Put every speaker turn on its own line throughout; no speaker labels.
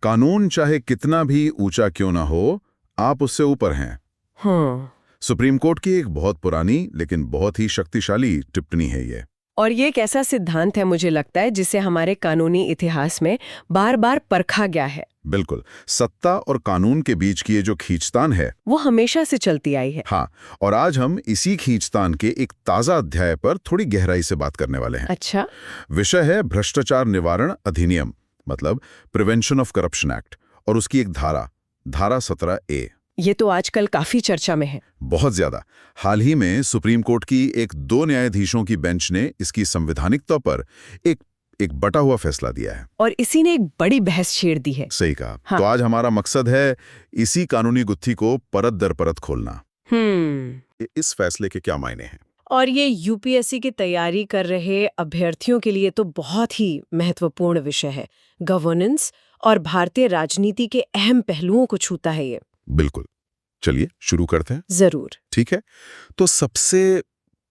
कानून चाहे कितना भी ऊंचा क्यों ना हो, आप उससे ऊपर हैं।
हाँ।
सुप्रीम कोर्ट की एक बहुत पुरानी लेकिन बहुत ही शक्तिशाली टिप्पणी है ये।
और ये एक ऐसा सिद्धांत है, मुझे लगता है, जिसे हमारे कानूनी इतिहास में बार बार परखा गया है।
बिल्कुल, सत्ता और कानून के बीच की ये जो खींचतान है
वो हमेशा से चलती आई है।
हाँ, और आज हम इसी खींचतान के एक ताजा अध्याय पर थोड़ी गहराई से बात करने वाले हैं।
अच्छा।
विषय है भ्रष्टाचार निवारण अधिनियम, मतलब प्रिवेंशन ऑफ करप्शन एक्ट, और उसकी एक धारा 17A।
ये तो आजकल काफी चर्चा में है।
बहुत ज्यादा। हाल ही में सुप्रीम कोर्ट की एक 2 न्यायाधीशों की बेंच ने इसकी संवैधानिकता पर एक बटा हुआ फैसला दिया है।
और इसी ने एक बड़ी बहस छेड़ दी है।
सही कहा।
हाँ।
तो आज हमारा मकसद है इसी कानूनी गुत्थी को परत दर परत खोलना। इस फैसले के क्या मायने हैं?
और ये यूपीएससी की तैयारी कर रहे अभ्यर्थियों के लिए तो बहुत ही महत्वपूर्ण विषय है। गवर्नेंस और भारतीय राजनीति के अहम पहलुओं को छूता है ये।
बिल्कुल। चलिए शुरू करते हैं।
जरूर।
ठीक है, तो सबसे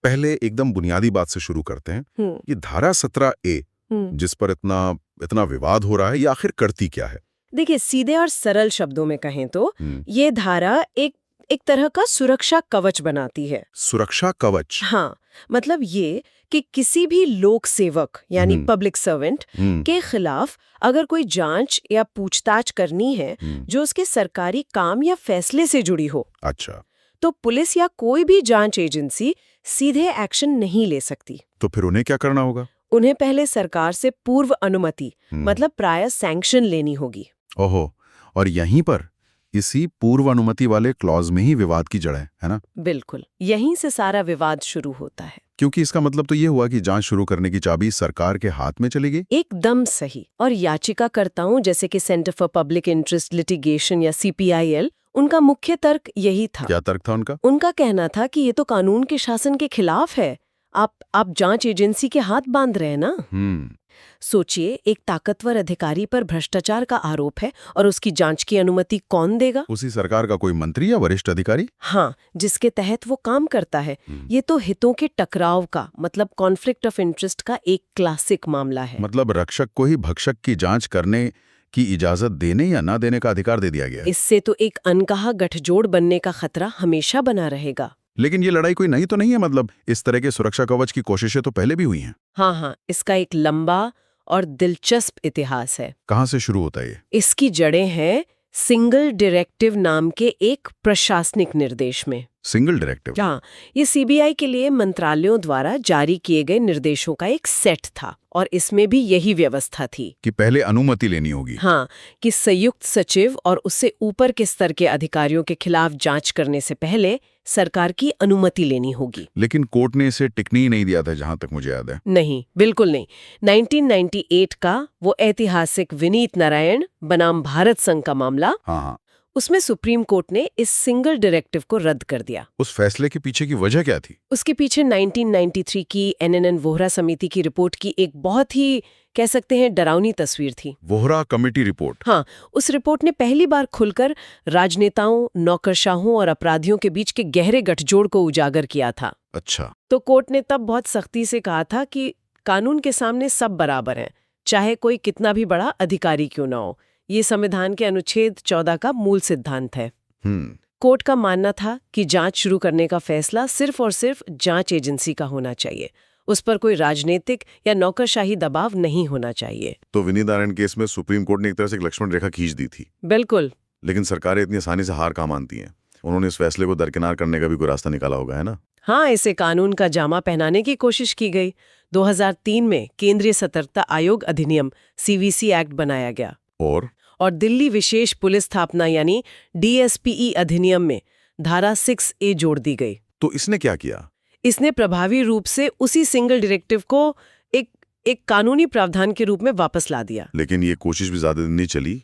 पहले एकदम बुनियादी बात से शुरू करते हैं। ये धारा 17A जिस पर इतना विवाद हो रहा है, ये आखिर करती क्या है?
देखिए, सीधे और सरल शब्दों में कहें तो ये धारा एक तरह का सुरक्षा कवच बनाती है।
सुरक्षा कवच?
हाँ, मतलब ये कि किसी भी लोक सेवक यानी पब्लिक सर्वेंट के खिलाफ अगर कोई जांच या पूछताछ करनी है जो उसके सरकारी काम या फैसले से जुड़ी हो,
अच्छा,
तो पुलिस या कोई भी जांच एजेंसी सीधे एक्शन नहीं ले सकती।
तो फिर उन्हें क्या करना होगा?
उन्हें पहले सरकार से पूर्व अनुमति मतलब प्रायर सैंक्शन लेनी होगी।
ओहो, और यहीं पर इसी पूर्व अनुमति वाले क्लॉज में ही विवाद की जड़ है ना?
बिल्कुल, यहीं से सारा विवाद शुरू होता है।
क्योंकि इसका मतलब तो ये हुआ कि जांच शुरू करने की चाबी सरकार के हाथ में चली गई।
एकदम सही। और याचिकाकर्ताओं जैसे कि centre for public interest litigation या CPIL, उनका मुख्य तर्क यही था।
क्या तर्क था उनका?
उनका कहना था कि ये तो कानून के शासन के खिलाफ है। आप जांच एजेंसी के हाथ बांध रहे हैं ना। सोचिए, एक ताकतवर अधिकारी पर भ्रष्टाचार का आरोप है और उसकी जांच की अनुमति कौन देगा?
उसी सरकार का कोई मंत्री या वरिष्ठ अधिकारी?
हाँ, जिसके तहत वो काम करता है। ये तो हितों के टकराव का मतलब कॉन्फ्लिक्ट ऑफ इंटरेस्ट का एक क्लासिक मामला है।
मतलब रक्षक को ही भक्षक की जांच करने की इजाजत देने या ना देने का अधिकार दे दिया गया।
इससे तो एक अनकहा गठजोड़ बनने का खतरा हमेशा बना रहेगा।
लेकिन ये लड़ाई कोई नई तो नहीं है, मतलब इस तरह के सुरक्षा कवच की कोशिशें तो पहले भी हुई हैं।
हाँ, इसका एक लंबा और दिलचस्प इतिहास है।
कहाँ से शुरू होता है ये?
इसकी जड़ें हैं सिंगल डायरेक्टिव नाम के एक प्रशासनिक निर्देश में।
Single directive?
हाँ, ये CBI के लिए मंत्रालयों द्वारा जारी किए गए निर्देशों का एक सेट था और इसमें भी यही व्यवस्था थी
कि पहले अनुमति लेनी होगी।
हाँ, कि संयुक्त सचिव और उससे ऊपर के स्तर के अधिकारियों के खिलाफ जांच करने से पहले सरकार की अनुमति लेनी होगी।
लेकिन कोर्ट ने इसे टिकने ही नहीं दिया था, जहां तक मुझे याद है।
नहीं, बिल्कुल नहीं। 1998 का वो ऐतिहासिक विनीत नारायण बनाम भारत संघ का मामला,
हाँ,
उसमें सुप्रीम कोर्ट ने इस सिंगल डायरेक्टिव को रद्द कर दिया।
उस फैसले के पीछे की वजह क्या थी?
उसके पीछे 1993 की NNN वोहरा समिति की रिपोर्ट की एक बहुत ही, कह सकते हैं, डरावनी तस्वीर थी।
Vohra committee report?
हाँ, उस रिपोर्ट ने पहली बार खुलकर राजनेताओं, नौकरशाहों और अपराधियों के बीच के गहरे गठजोड़ को उजागर किया था।
अच्छा।
तो कोर्ट ने तब बहुत सख्ती से कहा था कि कानून के सामने सब बराबर हैं, चाहे कोई कितना भी बड़ा अधिकारी क्यों ना हो। ये संविधान के अनुच्छेद 14 का मूल सिद्धांत है। कोर्ट का मानना था कि जांच शुरू करने का फैसला सिर्फ और सिर्फ जांच एजेंसी का होना चाहिए, उस पर कोई राजनीतिक या नौकरशाही दबाव नहीं होना चाहिए।
तो विनीत नारायण केस में सुप्रीम कोर्ट ने एक तरह से एक लक्ष्मण रेखा खींच दी थी।
बिल्कुल।
लेकिन सरकारें इतनी आसानी से हार कहाँ मानती हैं? उन्होंने इस फैसले को दरकिनार करने का भी कोई रास्ता निकाला होगा, है ना?
हाँ, इसे कानून का जामा पहनाने की कोशिश की गई। 2003 में केंद्रीय सतर्कता आयोग अधिनियम CVC एक्ट बनाया गया और दिल्ली विशेष पुलिस स्थापना यानी DSPE अधिनियम में धारा 6A जोड़ दी गई।
तो इसने क्या किया?
इसने प्रभावी रूप से उसी सिंगल डायरेक्टिव को एक कानूनी प्रावधान के रूप में वापस ला दिया।
लेकिन ये कोशिश भी ज्यादा दिन नहीं चली।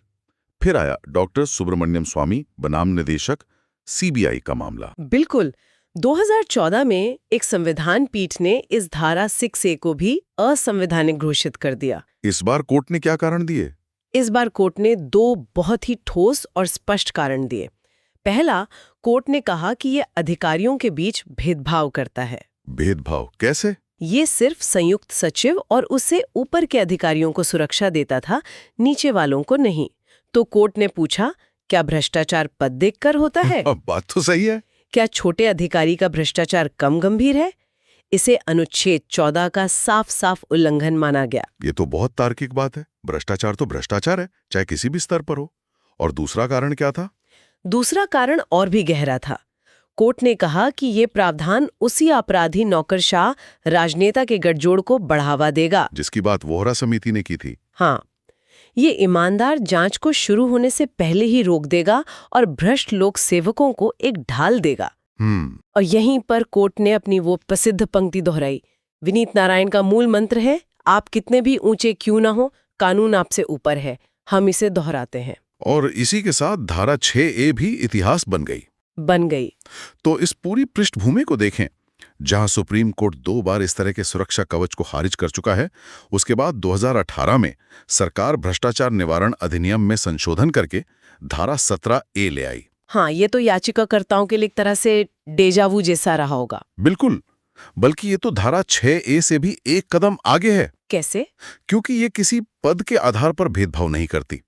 फिर आया डॉक्टर सुब्रमण्यम स्वामी बनाम निदेशक CBI का मामला।
बिल्कुल। 2014 में एक संविधान पीठ ने इस धारा 6A को भी असंवैधानिक घोषित कर दिया।
इस बार कोर्ट ने क्या कारण दिए?
इस बार कोर्ट ने 2 बहुत ही ठोस और स्पष्ट कारण दिए। पहला, कोर्ट ने कहा कि ये अधिकारियों के बीच भेदभाव करता है।
भेदभाव कैसे?
ये सिर्फ संयुक्त सचिव और उससे ऊपर के अधिकारियों को सुरक्षा देता था, नीचे वालों को नहीं। तो कोर्ट ने पूछा, क्या भ्रष्टाचार पद देखकर होता है?
अब बात तो सही है।
क्या छोटे अधिकारी का भ्रष्टाचार कम गंभीर है? इसे अनुच्छेद 14 का साफ साफ उल्लंघन माना गया।
ये तो बहुत तार्किक बात है। भ्रष्टाचार तो भ्रष्टाचार है, चाहे किसी भी स्तर पर हो। और दूसरा कारण क्या था?
दूसरा कारण और भी गहरा था। कोर्ट ने कहा कि ये प्रावधान उसी अपराधी नौकरशाह राजनेता के गठजोड़ को बढ़ावा देगा,
जिसकी बात वोहरा समिति ने की थी।
हाँ, ये ईमानदार जांच को शुरू होने से पहले ही रोक देगा और भ्रष्ट लोक सेवकों को एक ढाल देगा। और यहीं पर कोर्ट ने अपनी वो प्रसिद्ध पंक्ति दोहराई। विनीत नारायण का मूल मंत्र है, आप कितने भी ऊंचे क्यों ना हो, कानून आपसे ऊपर है। हम इसे दोहराते हैं।
और इसी के साथ धारा 6A भी इतिहास बन गई। तो इस पूरी पृष्ठभूमि को देखें, जहां सुप्रीम कोर्ट 2 बार इस तरह के सुरक्षा कवच को खारिज कर चुका है, उसके बाद 2018 में सरकार भ्रष्टाचार निवारण अधिनियम में संशोधन करके धारा 17A ले आई।
हाँ, ये तो याचिकाकर्ताओं के लिए एक तरह से डेजावू जैसा रहा होगा।
बिल्कुल, बल्कि ये तो धारा 6A से भी एक कदम आगे है।
कैसे?
क्योंकि ये किसी पद के आधार पर भेदभाव नहीं करती।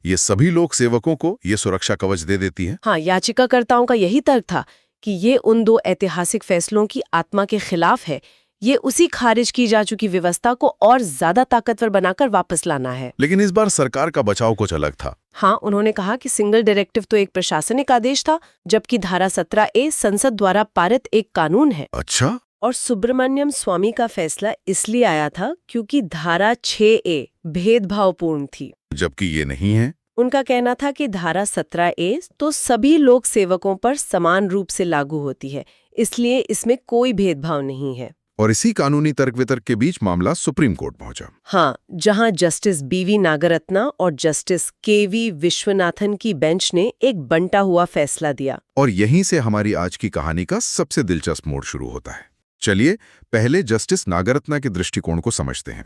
ये सभी लोक सेवकों को ये सुरक्षा कवच दे देती है।
हाँ, याचिकाकर्ताओं का यही तर्क था कि ये उन 2 ऐतिहासिक फैसलों की आत्मा के खिलाफ है। ये उसी खारिज की जा चुकी व्यवस्था को और ज्यादा ताकतवर बनाकर वापस लाना है।
लेकिन इस बार सरकार का बचाव कुछ अलग था।
हाँ, उन्होंने कहा कि सिंगल डायरेक्टिव तो एक प्रशासनिक आदेश था, जबकि धारा 17A संसद द्वारा पारित एक कानून है।
अच्छा।
और सुब्रमण्यम स्वामी का फैसला इसलिए आया था क्योंकि धारा 6A भेदभावपूर्ण थी,
जबकि ये नहीं है।
उनका कहना था कि धारा 17A तो सभी लोक सेवकों पर समान रूप से लागू होती है, इसलिए इसमें कोई भेदभाव नहीं है।
और इसी कानूनी तर्क वितर्क के बीच मामला सुप्रीम कोर्ट पहुंचा।
हाँ, जहां जस्टिस BV नागरत्ना और जस्टिस KV विश्वनाथन की बेंच ने एक बंटा हुआ फैसला दिया।
और यहीं से हमारी आज की कहानी का सबसे दिलचस्प मोड़ शुरू होता है। चलिए पहले जस्टिस नागरत्ना के दृष्टिकोण को समझते हैं।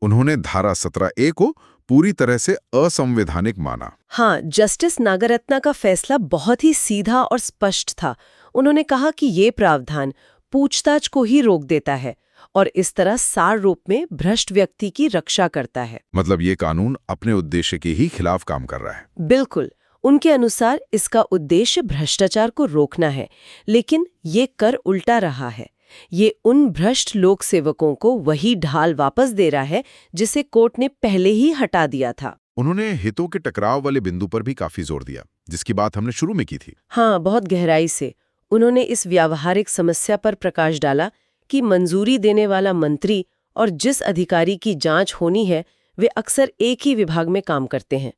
उन्होंने धारा 17A को पूरी तरह से असंवैधानिक माना।
हाँ, जस्टिस नागरत्ना का फैसला बहुत ही सीधा और स्पष्ट था। उन्होंने कहा कि ये प्रावधान पूछताछ को ही रोक देता है और इस तरह सार रूप में भ्रष्ट व्यक्ति की रक्षा करता है।
मतलब ये कानून अपने उद्देश्य के ही खिलाफ काम कर रहा है।
बिल्कुल, उनके अनुसार इसका उद्देश्य भ्रष्टाचार को रोकना है, लेकिन ये कर उल्टा रहा है। ये उन भ्रष्ट लोक सेवकों को वही ढाल वापस दे रहा है जिसे कोर्ट ने पहले ही हटा दिया था।
उन्होंने हितों के टकराव वाले बिंदु पर भी काफी जोर दिया, जिसकी बात हमने शुरू में की थी।
हाँ, बहुत गहराई से उन्होंने इस व्यावहारिक समस्या पर प्रकाश डाला कि मंजूरी देने वाला मंत्री और जिस अधिकारी की जांच होनी है वे अक्सर एक ही विभाग में काम करते हैं।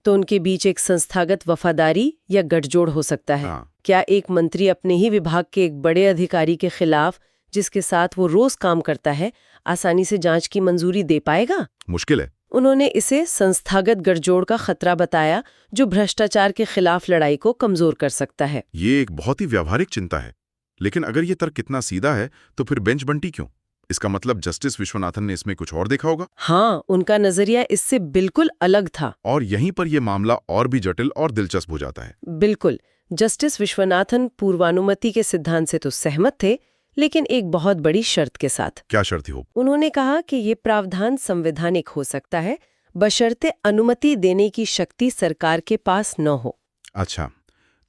तो उनके बीच एक संस्थागत वफादारी या गठजोड़ हो सकता है।
हाँ।
क्या एक मंत्री अपने ही विभाग के एक बड़े अधिकारी के खिलाफ, जिसके साथ वो रोज काम करता है, आसानी से जांच की मंजूरी दे पाएगा?
मुश्किल है।
उन्होंने इसे संस्थागत गठजोड़ का खतरा बताया, जो भ्रष्टाचार के खिलाफ लड़ाई को कमजोर कर सकता है।
ये एक बहुत ही व्यावहारिक चिंता है। लेकिन अगर ये तर्क कितना सीधा है तो फिर बेंच बंटी क्यों? इसका मतलब जस्टिस विश्वनाथन ने इसमें कुछ और देखा होगा।
हाँ, उनका नजरिया इससे बिल्कुल अलग था।
और यहीं पर यह मामला और भी जटिल और दिलचस्प हो जाता है।
बिल्कुल, जस्टिस विश्वनाथन पूर्वानुमति के सिद्धांत से तो सहमत थे, लेकिन एक बहुत बड़ी शर्त के साथ।
क्या शर्त थी वो?
उन्होंने कहा कि ये प्रावधान संवैधानिक हो सकता है, बशर्ते अनुमति देने की शक्ति सरकार के पास न हो।
अच्छा,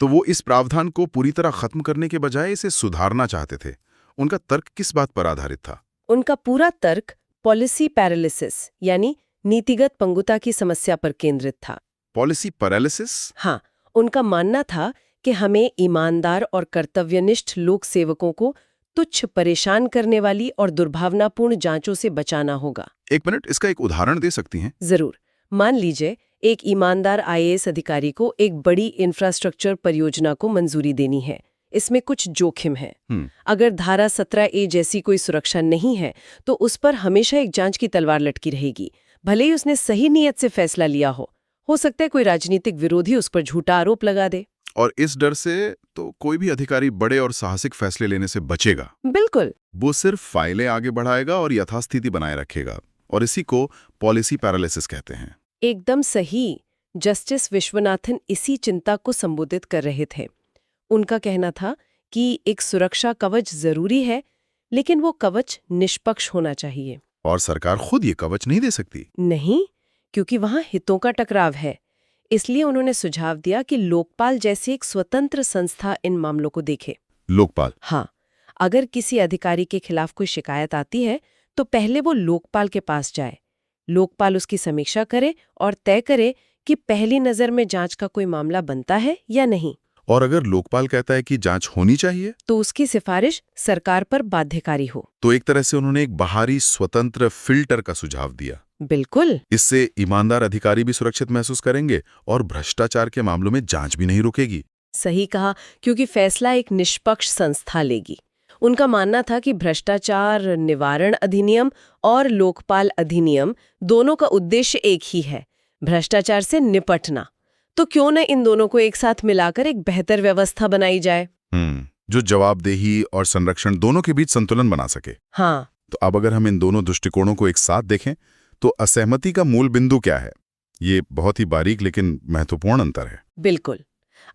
तो वो इस प्रावधान को पूरी तरह खत्म करने के बजाय इसे सुधारना चाहते थे। उनका तर्क किस बात पर आधारित था?
उनका पूरा तर्क पॉलिसी पैरालिसिस यानी नीतिगत पंगुता की समस्या पर केंद्रित था।
Policy paralysis?
हाँ, उनका मानना था कि हमें ईमानदार और कर्तव्यनिष्ठ लोक सेवकों को तुच्छ, परेशान करने वाली और दुर्भावनापूर्ण जांचों से बचाना होगा।
एक मिनट, इसका एक उदाहरण दे सकती हैं?
जरूर। मान लीजिए एक ईमानदार IAS अधिकारी को एक बड़ी इंफ्रास्ट्रक्चर परियोजना को मंजूरी देनी है। इसमें कुछ जोखिम है। अगर धारा 17A जैसी कोई सुरक्षा नहीं है तो उस पर हमेशा एक जांच की तलवार लटकी रहेगी, भले ही उसने सही नीयत से फैसला लिया हो सकता है कोई राजनीतिक विरोधी उस पर झूठा आरोप लगा दे।
और इस डर से तो कोई भी अधिकारी बड़े और साहसिक फैसले लेने से बचेगा।
बिल्कुल,
वो सिर्फ फाइलें आगे बढ़ाएगा और यथास्थिति बनाए रखेगा, और इसी को पॉलिसी पैरालिसिस कहते हैं।
एकदम सही। जस्टिस विश्वनाथन इसी चिंता को संबोधित कर रहे थे। उनका कहना था कि एक सुरक्षा कवच जरूरी है, लेकिन वो कवच निष्पक्ष होना चाहिए।
और सरकार खुद ये कवच नहीं दे सकती।
नहीं, क्योंकि वहां हितों का टकराव है। इसलिए उन्होंने सुझाव दिया कि लोकपाल जैसी एक स्वतंत्र संस्था इन मामलों को देखे।
लोकपाल?
हाँ, अगर किसी अधिकारी के खिलाफ कोई शिकायत आती है तो पहले वो लोकपाल के पास जाए। लोकपाल उसकी समीक्षा करे और तय करे कि पहली नजर में जांच का कोई मामला बनता है या नहीं।
और अगर लोकपाल कहता है कि जांच होनी चाहिए,
तो उसकी सिफारिश सरकार पर बाध्यकारी हो।
तो एक तरह से उन्होंने एक बाहरी स्वतंत्र फिल्टर का सुझाव दिया।
बिल्कुल।
इससे ईमानदार अधिकारी भी सुरक्षित महसूस करेंगे और भ्रष्टाचार के मामलों में जांच भी नहीं रुकेगी।
सही कहा, क्योंकि फैसला एक निष्पक्ष संस्था लेगी। उनका मानना था कि भ्रष्टाचार निवारण अधिनियम और लोकपाल अधिनियम दोनों का उद्देश्य एक ही है, भ्रष्टाचार से निपटना। तो क्यों न इन दोनों को एक साथ मिलाकर एक बेहतर व्यवस्था बनाई जाए
जो जवाबदेही और संरक्षण दोनों के बीच संतुलन बना सके।
हाँ।
तो अब अगर हम इन दोनों दृष्टिकोणों को एक साथ देखें तो असहमति का मूल बिंदु क्या है? ये बहुत ही बारीक लेकिन महत्वपूर्ण अंतर है।
बिल्कुल।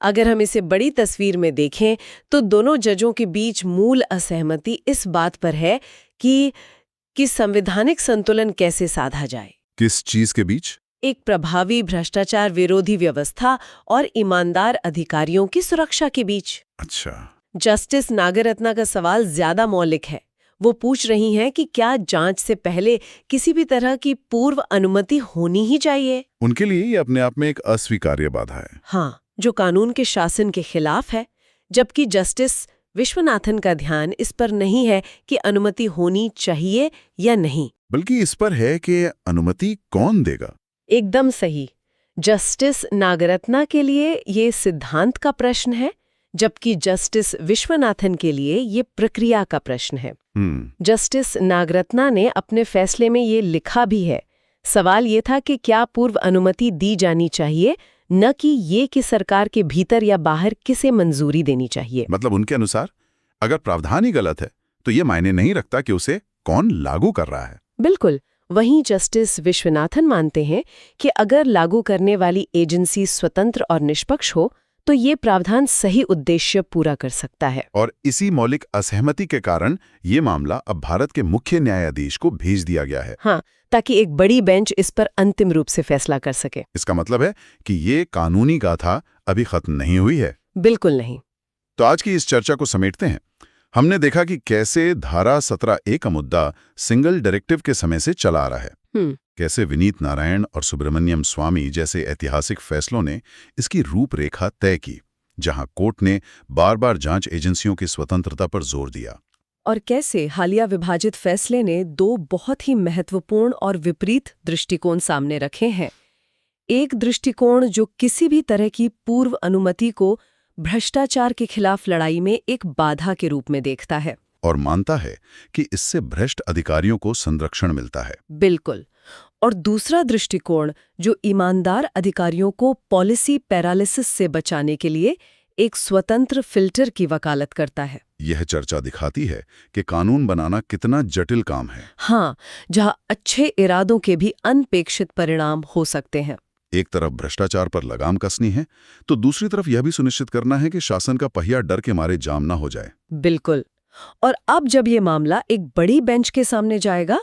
अगर हम इसे बड़ी तस्वीर में देखें तो दोनों जजों के बीच मूल असहमति इस बात पर है कि संवैधानिक संतुलन कैसे साधा जाए।
किस चीज के बीच?
एक प्रभावी भ्रष्टाचार विरोधी व्यवस्था और ईमानदार अधिकारियों की सुरक्षा के बीच।
अच्छा।
जस्टिस नागरत्ना का सवाल ज्यादा मौलिक है। वो पूछ रही हैं कि क्या जांच से पहले किसी भी तरह की पूर्व अनुमति होनी ही चाहिए।
उनके लिए ये अपने आप में एक अस्वीकार्य बाधा है।
हाँ, जो कानून के शासन के खिलाफ है। जबकि जस्टिस विश्वनाथन का ध्यान इस पर नहीं है कि अनुमति होनी चाहिए या नहीं,
बल्कि इस पर है कि अनुमति कौन देगा।
एकदम सही। जस्टिस नागरत्ना के लिए ये सिद्धांत का प्रश्न है, जबकि जस्टिस विश्वनाथन के लिए ये प्रक्रिया का प्रश्न है। जस्टिस नागरत्ना ने अपने फैसले में ये लिखा भी है। सवाल ये था कि क्या पूर्व अनुमति दी जानी चाहिए, न कि ये कि सरकार के भीतर या बाहर किसे मंजूरी देनी चाहिए।
मतलब उनके अनुसार अगर प्रावधान ही गलत है तो ये मायने नहीं रखता कि उसे कौन लागू कर रहा है।
बिल्कुल। वहीं जस्टिस विश्वनाथन मानते हैं कि अगर लागू करने वाली एजेंसी स्वतंत्र और निष्पक्ष हो तो ये प्रावधान सही उद्देश्य पूरा कर सकता है।
और इसी मौलिक असहमति के कारण ये मामला अब भारत के मुख्य न्यायाधीश को भेज दिया गया है।
हाँ, ताकि एक बड़ी बेंच इस पर अंतिम रूप से फैसला कर सके।
इसका मतलब है कि ये कानूनी गाथा अभी खत्म नहीं हुई है।
बिल्कुल नहीं।
तो आज की इस चर्चा को समेटते हैं। हमने देखा कि कैसे धारा 17A का मुद्दा सिंगल डायरेक्टिव के समय से चला आ रहा है। कैसे विनीत नारायण और सुब्रमण्यम स्वामी जैसे ऐतिहासिक फैसलों ने इसकी रूपरेखा तय की, जहां कोर्ट ने बार बार जांच एजेंसियों की स्वतंत्रता पर जोर दिया।
और कैसे हालिया विभाजित फैसले ने दो बहुत ही महत्वपूर्ण और विपरीत दृष्टिकोण सामने रखे हैं। एक दृष्टिकोण जो किसी भी तरह की पूर्व अनुमति को भ्रष्टाचार के खिलाफ लड़ाई में एक बाधा के रूप में देखता है
और मानता है कि इससे भ्रष्ट अधिकारियों को संरक्षण मिलता है।
बिल्कुल। और दूसरा दृष्टिकोण जो ईमानदार अधिकारियों को पॉलिसी पैरालिसिस से बचाने के लिए एक स्वतंत्र फिल्टर की वकालत करता है।
यह चर्चा दिखाती है कि कानून बनाना कितना जटिल काम है।
हाँ, जहाँ अच्छे इरादों के भी अनपेक्षित परिणाम हो सकते हैं।
एक तरफ भ्रष्टाचार पर लगाम कसनी है तो दूसरी तरफ यह भी सुनिश्चित करना है कि शासन का पहिया डर के मारे जाम ना हो जाए।
बिल्कुल। और अब जब ये मामला एक बड़ी बेंच के सामने जाएगा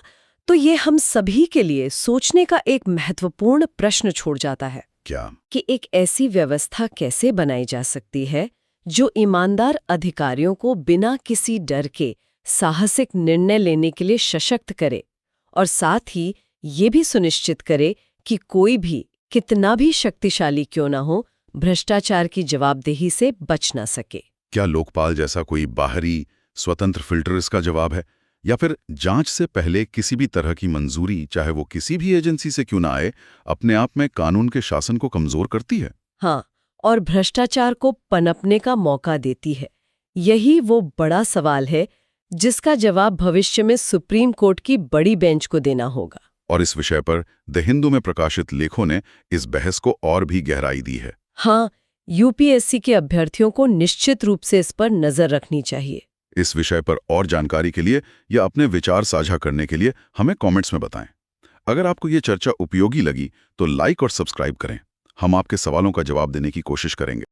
तो ये हम सभी के लिए सोचने का एक महत्वपूर्ण प्रश्न छोड़ जाता है।
क्या?
कि एक ऐसी व्यवस्था कैसे बनाई जा सकती है जो ईमानदार अधिकारियों को बिना किसी डर के साहसिक निर्णय लेने के लिए सशक्त करे और साथ ही ये भी सुनिश्चित करे कि कोई भी कितना भी शक्तिशाली क्यों ना हो भ्रष्टाचार की जवाबदेही से बच ना सके।
क्या लोकपाल जैसा कोई बाहरी स्वतंत्र फिल्टर इसका जवाब है, या फिर जांच से पहले किसी भी तरह की मंजूरी, चाहे वो किसी भी एजेंसी से क्यों ना आए, अपने आप में कानून के शासन को कमजोर करती है?
हाँ, और भ्रष्टाचार को पनपने का मौका देती है। यही वो बड़ा सवाल है जिसका जवाब भविष्य में सुप्रीम कोर्ट की बड़ी बेंच को देना होगा।
और इस विषय पर द हिंदू में प्रकाशित लेखों ने इस बहस को और भी गहराई दी है।
हाँ, यूपीएससी के अभ्यर्थियों को निश्चित रूप से इस पर नजर रखनी चाहिए।
इस विषय पर और जानकारी के लिए या अपने विचार साझा करने के लिए हमें कमेंट्स में बताएं। अगर आपको ये चर्चा उपयोगी लगी तो लाइक और सब्सक्राइब करें। हम आपके सवालों का जवाब देने की कोशिश करेंगे।